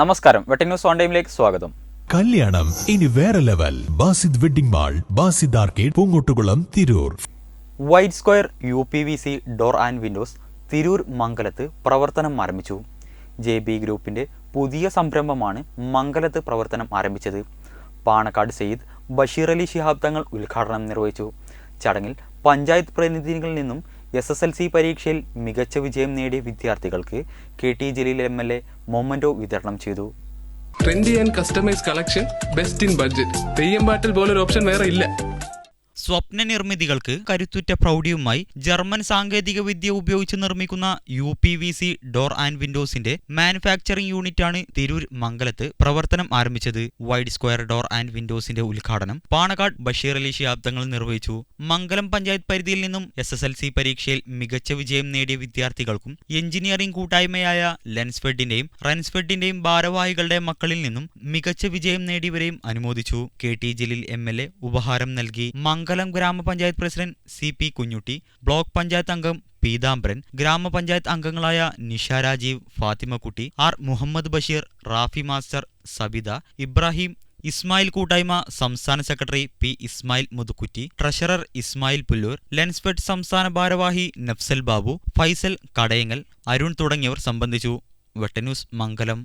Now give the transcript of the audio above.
നമസ്കാരം, വെട്ടിംഗ് news on ടൈമിലേക്ക് സ്വാഗതം. കല്യാണം ഇനി വേറെ level. Basid wedding mall, Basid arcade, Poongottukulam, Tirur. Wide square UPVC door and windows Tirur മംഗലത്ത് പ്രവർത്തനം ആരംഭിച്ചു. JB ഗ്രൂപ്പിന്റെ പുതിയ സംരംഭമാണ് മംഗലത്ത് പ്രവർത്തനം ആരംഭിച്ചത്. പാണക്കാട് സയ്യിദ് ബഷീർ അലി ശിഹാബ് തങ്ങൾ ഉദ്ഘാടനം നിർവഹിച്ചു. ചടങ്ങിൽ പഞ്ചായത്ത് പ്രതിനിധികളിൽ നിന്നും SSLC പരീക്ഷയിൽ മികച്ച വിജയം നേടിയ വിദ്യാർത്ഥികൾക്ക് KT ജലീൽ MLA മൊമന്റോ വിതരണം ചെയ്തു. Trendy and customise collection, best in budget. Theyyam പാട്ടിൽ പോലൊരു ഓപ്ഷൻ വേറെ ഇല്ല. സ്വപ്ന നിർമ്മിതികൾക്ക് കരുത്തുറ്റ പ്രൗഢിയുമായി ജർമ്മൻ സാങ്കേതിക വിദ്യ ഉപയോഗിച്ച് നിർമ്മിക്കുന്ന UPVC ഡോർ ആൻഡ് വിൻഡോസിന്റെ മാനുഫാക്ചറിംഗ് യൂണിറ്റാണ് തിരൂർ മംഗലത്ത് പ്രവർത്തനം ആരംഭിച്ചത്. വൈഡ് സ്ക്വയർ ഡോർ ആൻഡ് വിൻഡോസിന്റെ ഉദ്ഘാടനം പാണക്കാട് ബഷീർ അലി ശിഹാബ് തങ്ങൾ നിർവഹിച്ചു. മംഗലം പഞ്ചായത്ത് പരിധിയിൽ നിന്നും SSLC പരീക്ഷയിൽ മികച്ച വിജയം നേടിയ വിദ്യാർത്ഥികൾക്കും എഞ്ചിനീയറിംഗ് കൂട്ടായ്മയായ ലെൻസ്ഫെഡിന്റെയും റെൻസ്ഫെഡിന്റെയും ഭാരവാഹികളുടെ മക്കളിൽ നിന്നും മികച്ച വിജയം നേടിയവരെയും അനുമോദിച്ചു. KT ജലീൽ MLA ഉപഹാരം നൽകി. മംഗലം ഗ്രാമപഞ്ചായത്ത് president CP Kunjutty, block panchayat അംഗം പീതാംബരൻ, ഗ്രാമപഞ്ചായത്ത് അംഗങ്ങളായ നിഷ രാജീവ്, ഫാത്തിമക്കുട്ടി, R മുഹമ്മദ് ബഷീർ, റാഫി മാസ്റ്റർ, സബിത, ഇബ്രാഹിം, ഇസ്മായിൽ കൂട്ടായ്മ സംസ്ഥാന secretary P Ismail Muthukutty, treasurer Ismail Pullur, Lensfed സംസ്ഥാന ഭാരവാഹി നഫ്സൽ ബാബു, ഫൈസൽ കടയങ്ങൽ, അരുൺ തുടങ്ങിയവർ സംബന്ധിച്ചു. വെട്ടന്യൂസ് മംഗലം.